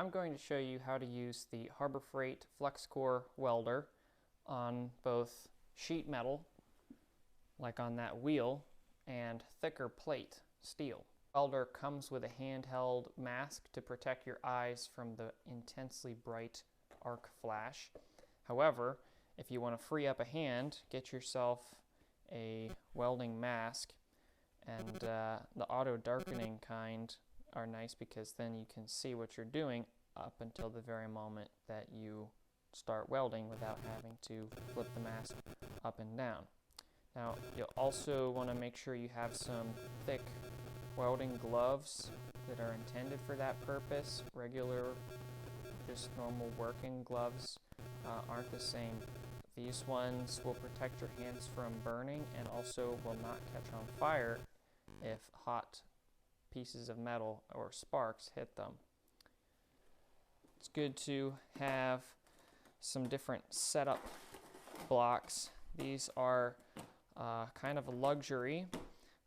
I'm going to show you how to use the Harbor Freight Flux Core welder on both sheet metal, like on that wheel, and thicker plate steel. Welder comes with a handheld mask to protect your eyes from the intensely bright arc flash. However, if you want to free up a hand, get yourself a welding mask, and the auto darkening kind are nice because then you can see what you're doing up until the very moment that you start welding without having to flip the mask up and down. Now, you'll also want to make sure you have some thick welding gloves that are intended for that purpose. Regular, just normal working gloves aren't the same. These ones will protect your hands from burning and also will not catch on fire if hot pieces of metal or sparks hit them. It's good to have some different setup blocks. These are kind of a luxury,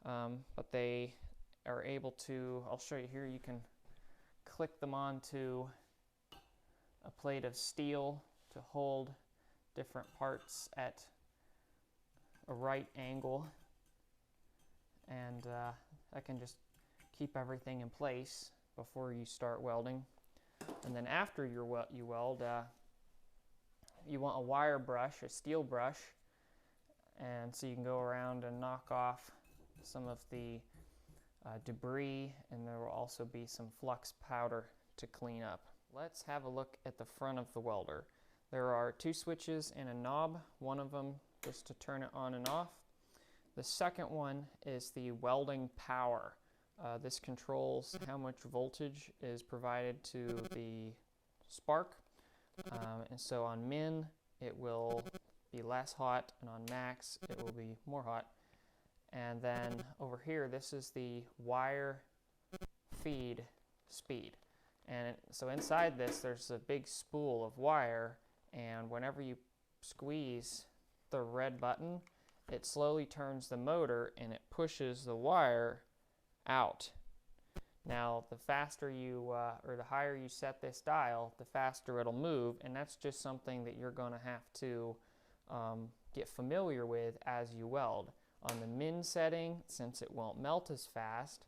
but they are able to, I'll show you here, you can click them onto a plate of steel to hold different parts at a right angle, and that can just keep everything in place before you start welding. And then after you weld, you want a wire brush, a steel brush, and so you can go around and knock off some of the debris, and there will also be some flux powder to clean up. Let's have a look at the front of the welder. There are two switches and a knob, one of them just to turn it on and off. The second one is the welding power. This controls how much voltage is provided to the spark, and so on min it will be less hot, and on max it will be more hot. And then over here, this is the wire feed speed, and so inside this there's a big spool of wire, and whenever you squeeze the red button, it slowly turns the motor and it pushes the wire out. Now, the faster you, or the higher you set this dial, the faster it'll move, and that's just something that you're going to have to get familiar with as you weld. On the min setting, since it won't melt as fast,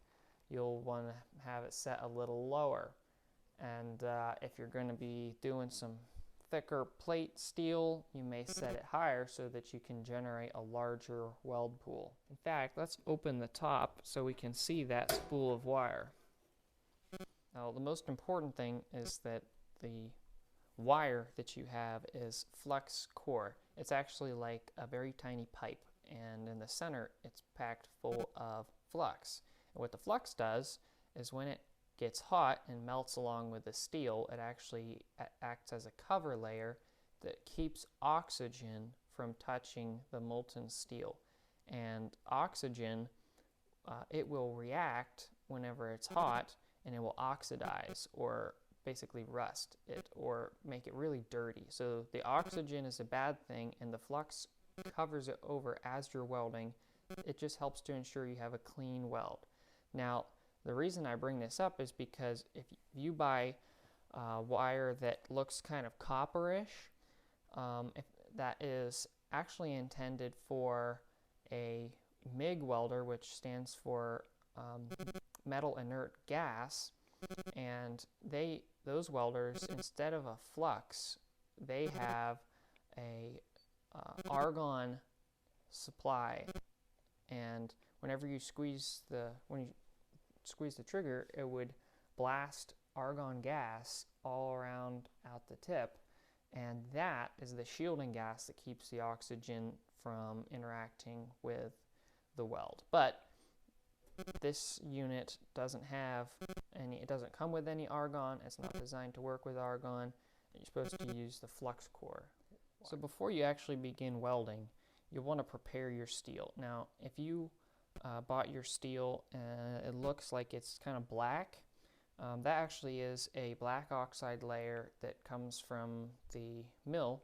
you'll want to have it set a little lower. And if you're going to be doing some thicker plate steel, you may set it higher so that you can generate a larger weld pool. In fact, let's open the top so we can see that spool of wire. Now, the most important thing is that the wire that you have is flux core. It's actually like a very tiny pipe, and in the center it's packed full of flux. And what the flux does is when it gets hot and melts along with the steel, it actually acts as a cover layer that keeps oxygen from touching the molten steel. And oxygen, it will react whenever it's hot, and it will oxidize or basically rust it or make it really dirty. So the oxygen is a bad thing, and the flux covers it over as you're welding. It just helps to ensure you have a clean weld. Now, the reason I bring this up is because if you buy wire that looks kind of copperish, if that is actually intended for a MIG welder, which stands for metal inert gas, and those welders, instead of a flux, they have a argon supply, and whenever you squeeze the trigger, it would blast argon gas all around out the tip, and that is the shielding gas that keeps the oxygen from interacting with the weld. But this unit doesn't have any, it doesn't come with any argon, it's not designed to work with argon, and you're supposed to use the flux core. So before you actually begin welding, you'll want to prepare your steel. Now, if you bought your steel and it looks like it's kind of black, that actually is a black oxide layer that comes from the mill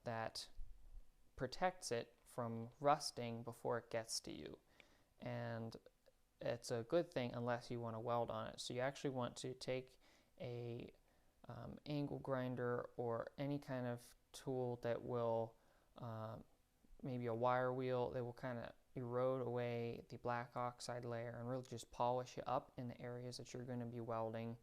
that protects it from rusting before it gets to you. And it's a good thing unless you want to weld on it. So you actually want to take a angle grinder or any kind of tool that will, maybe a wire wheel, that will kind of erode away the black oxide layer and really just polish it up in the areas that you're going to be welding.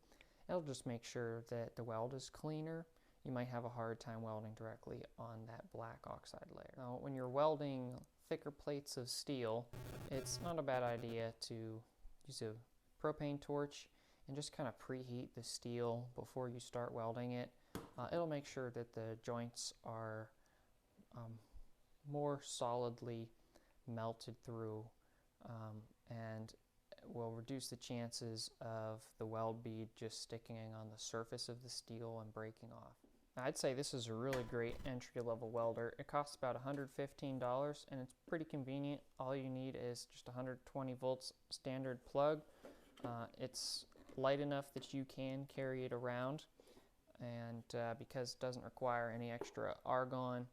It'll just make sure that the weld is cleaner. You might have a hard time welding directly on that black oxide layer. Now, when you're welding thicker plates of steel, it's not a bad idea to use a propane torch and just kind of preheat the steel before you start welding it. It'll make sure that the joints are more solidly melted through, and will reduce the chances of the weld bead just sticking on the surface of the steel and breaking off. Now, I'd say this is a really great entry-level welder. It costs about $115 and it's pretty convenient. All you need is just 120 volts standard plug. It's light enough that you can carry it around, and because it doesn't require any extra argon,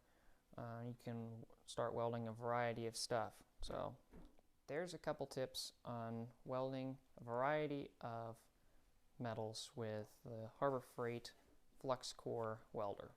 you can start welding a variety of stuff. So there's a couple tips on welding a variety of metals with the Harbor Freight Flux Core welder.